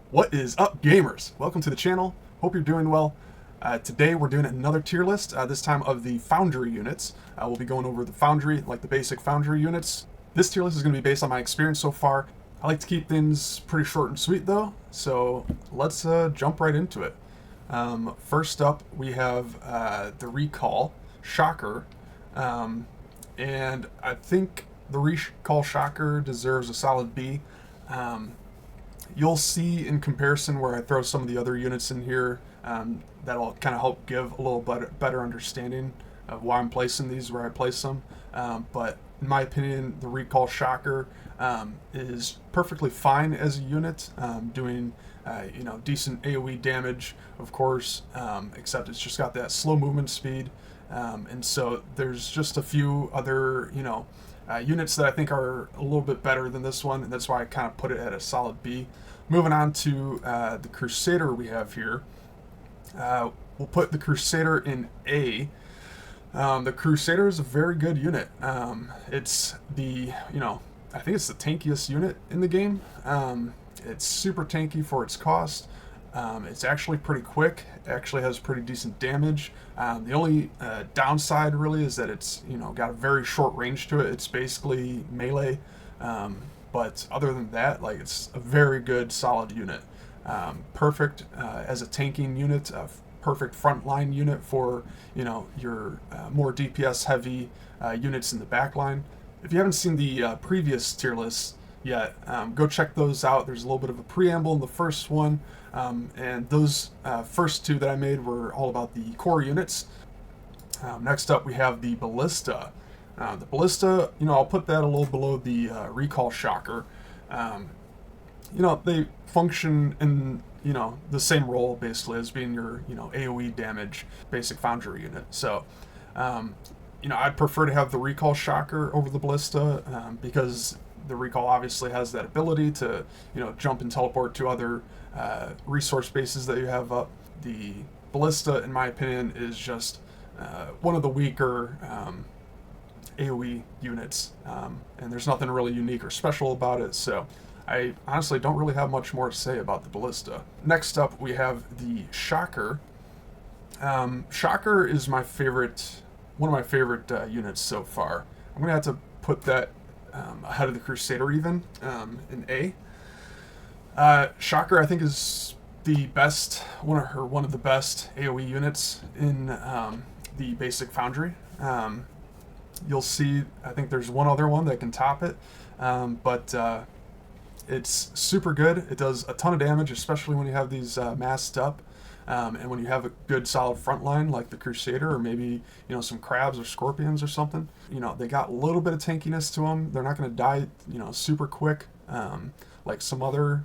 What is up, gamers? Welcome to the channel. Hope you're doing well. Today we're doing another tier list, this time of the Foundry units. We'll be going over the Foundry, like the basic Foundry units. This tier list is going to be based on my experience so far. I like to keep things pretty short and sweet though, so let's jump right into it. First up, we have the Recall Shocker, and I think the Recall Shocker deserves a solid B. You'll see in comparison where I throw some of the other units in here, that'll kind of help give a little better understanding of why I'm placing these where I place them. But in my opinion, the Recall Shocker is perfectly fine as a unit, doing decent AoE damage, of course, except it's just got that slow movement speed. And so there's just a few other, units that I think are a little bit better than this one, and that's why I kind of put it at a solid B. Moving on to the Crusader we have here. We'll put the Crusader in A. The Crusader is a very good unit. It's the, I think it's the tankiest unit in the game. It's super tanky for its cost. It's actually pretty quick. It actually has pretty decent damage. The only downside really is that it's got a very short range to it. It's basically melee, but other than that, like, it's a very good solid unit. Perfect as a tanking unit. Perfect frontline unit for your more DPS heavy units in the backline. If you haven't seen the previous tier lists yet, go check those out. There's a little bit of a preamble in the first one, and those first two that I made were all about the core units. Next up we have the Ballista. The Ballista, I'll put that a little below the Recall Shocker. They function in the same role basically as being your AoE damage basic Foundry unit. So I'd prefer to have the Recall Shocker over the Ballista, because the Recall obviously has that ability to jump and teleport to other resource bases that you have up. The Ballista, in my opinion, is just one of the weaker AoE units, and there's nothing really unique or special about it, so I honestly don't really have much more to say about the Ballista. Next up, we have the Shocker. Shocker is one of my favorite units so far. I'm going to have to put that ahead of the Crusader even, in A. Shocker, I think, is the best, one of the best AoE units in the basic Foundry. You'll see, I think there's one other one that can top it, but it's super good. It does a ton of damage, especially when you have these masked up, and when you have a good solid front line like the Crusader, or maybe some crabs or scorpions or something. They got a little bit of tankiness to them. They're not going to die super quick, like some other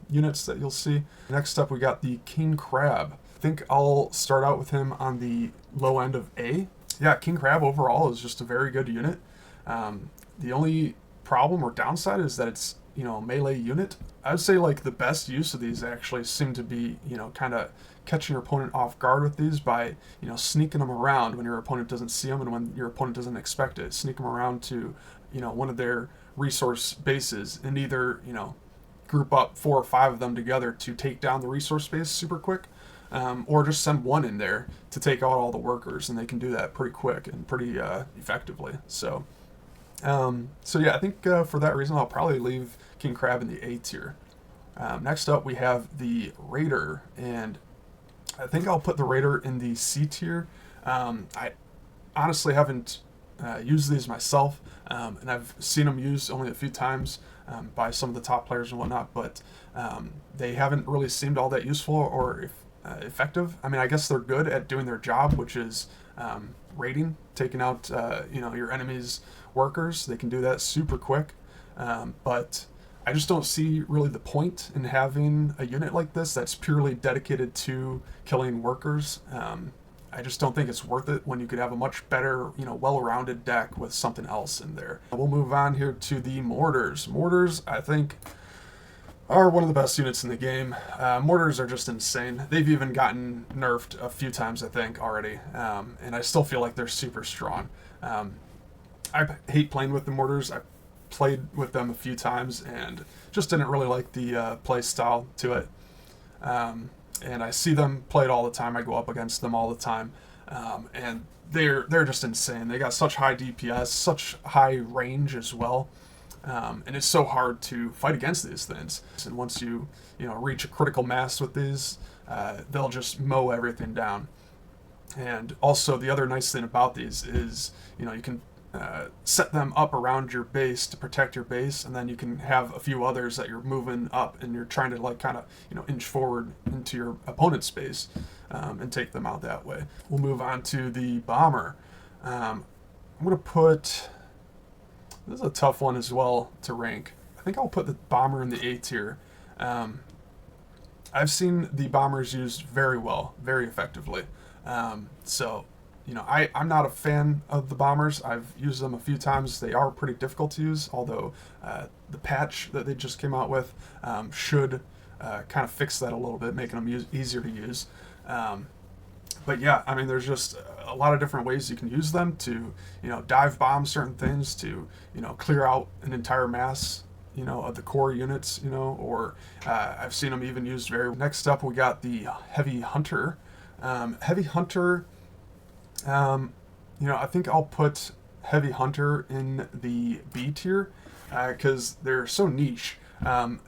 units that you'll see. Next up, we got the King Crab. I think I'll start out with him on the low end of A. Yeah, King Crab overall is just a very good unit. The only problem or downside is that it's melee unit. I would say like the best use of these actually seem to be kind of catching your opponent off guard with these by sneaking them around when your opponent doesn't see them and when your opponent doesn't expect it. Sneak them around to one of their resource bases and either group up 4 or 5 of them together to take down the resource base super quick, or just send one in there to take out all the workers, and they can do that pretty quick and pretty effectively. So yeah, I think for that reason I'll probably leave King Crab in the A tier. Next up we have the Raider, and I think I'll put the Raider in the C tier. I honestly haven't used these myself, and I've seen them used only a few times by some of the top players and whatnot, but they haven't really seemed all that useful or effective. I mean, I guess they're good at doing their job, which is raiding, taking out your enemy's workers. They can do that super quick, but I just don't see really the point in having a unit like this that's purely dedicated to killing workers. I just don't think it's worth it when you could have a much better, well-rounded deck with something else in there. We'll move on here to the Mortars. Mortars, I think, are one of the best units in the game. Mortars are just insane. They've even gotten nerfed a few times, I think, already, and I still feel like they're super strong. I hate playing with the Mortars. I played with them a few times and just didn't really like the play style to it. And I see them played all the time. I go up against them all the time, and they're just insane. They got such high DPS, such high range as well, and it's so hard to fight against these things. And once you reach a critical mass with these, they'll just mow everything down. And also the other nice thing about these is you can set them up around your base to protect your base, and then you can have a few others that you're moving up and you're trying to like kind of inch forward into your opponent's base and take them out that way. We'll move on to the bomber. I'm gonna put, this is a tough one as well to rank. I think I'll put the bomber in the A tier. I've seen the bombers used very well, very effectively. So I'm not a fan of the bombers. I've used them a few times. They are pretty difficult to use, although the patch that they just came out with should kind of fix that a little bit, making them easier to use. But yeah, I mean, there's just a lot of different ways you can use them to, dive bomb certain things, to, clear out an entire mass, of the core units, or I've seen them even used very. Next up, we got the Heavy Hunter. Heavy Hunter, I think I'll put Heavy Hunter in the B tier because they're so niche.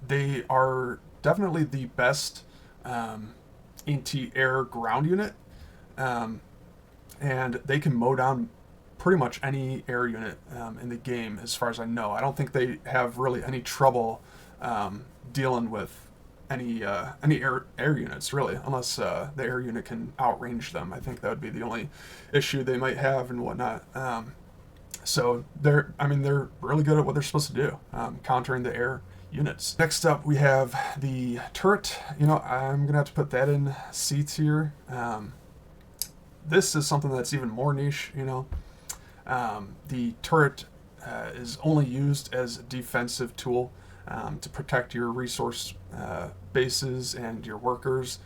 They are definitely the best anti-air ground unit, and they can mow down pretty much any air unit in the game, as far as I know. I don't think they have really any trouble dealing with any air units, really, unless the air unit can outrange them. I think that would be the only issue they might have and whatnot. So they're really good at what they're supposed to do, countering the air units. Next up, we have the turret. I'm gonna have to put that in C tier. This is something that's even more niche. The turret is only used as a defensive tool to protect your resource bases and your workers.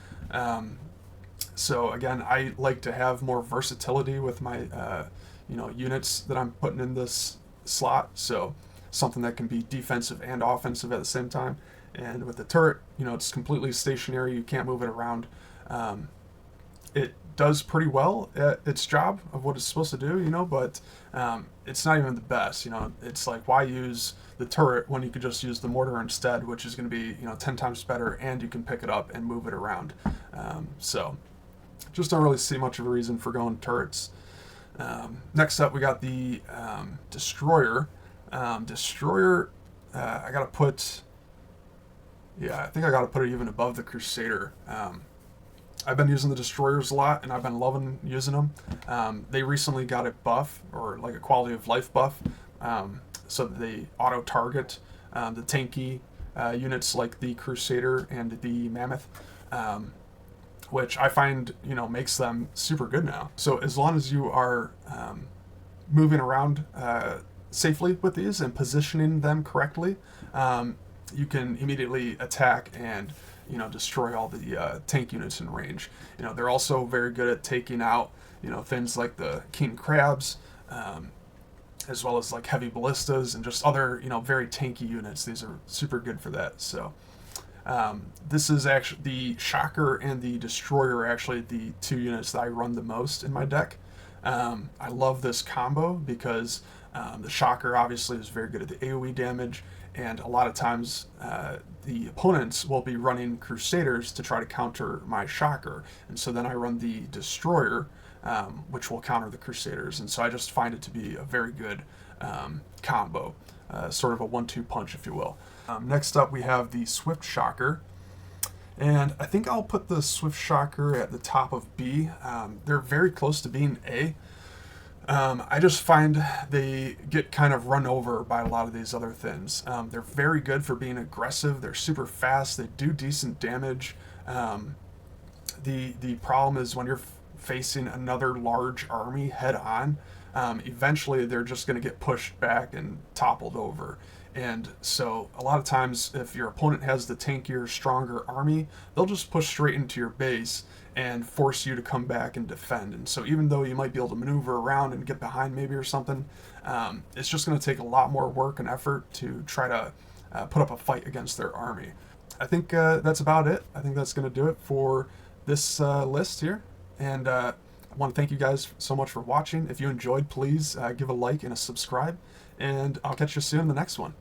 So again, I like to have more versatility with my units that I'm putting in this slot. So something that can be defensive and offensive at the same time. And with the turret, it's completely stationary. You can't move it around. It does pretty well at its job of what it's supposed to do, but it's not even the best. It's like, why use the turret when you could just use the mortar instead, which is going to be 10 times better, and you can pick it up and move it around. So just don't really see much of a reason for going turrets. Next up, we got the destroyer. Destroyer, I gotta put, I think I gotta put it even above the Crusader. I've been using the destroyers a lot, and I've been loving using them. They recently got a buff, or like a quality of life buff, so that they auto target the tanky units like the Crusader and the Mammoth, which I find makes them super good now. So as long as you are moving around safely with these and positioning them correctly, you can immediately attack and destroy all the tank units in range. They're also very good at taking out things like the king crabs, as well as like heavy ballistas and just other very tanky units. These are super good for that. So this is actually the Shocker and the Destroyer are actually the two units that I run the most in my deck. I love this combo because the Shocker obviously is very good at the AoE damage, and a lot of times the opponents will be running Crusaders to try to counter my Shocker, and so then I run the Destroyer, which will counter the Crusaders, and so I just find it to be a very good combo, sort of a 1-2 punch, if you will. Next up, we have the SweetShotGames, and I think I'll put the SweetShotGames at the top of B. They're very close to being A. I just find they get kind of run over by a lot of these other things. They're very good for being aggressive. They're super fast. They do decent damage. The problem is when you're facing another large army head on, eventually they're just going to get pushed back and toppled over. And so a lot of times, if your opponent has the tankier, stronger army, they'll just push straight into your base and force you to come back and defend. And so even though you might be able to maneuver around and get behind maybe or something, it's just going to take a lot more work and effort to try to put up a fight against their army. I think that's about it. I think that's going to do it for this list here. And I want to thank you guys so much for watching. If you enjoyed, please give a like and a subscribe. And I'll catch you soon in the next one.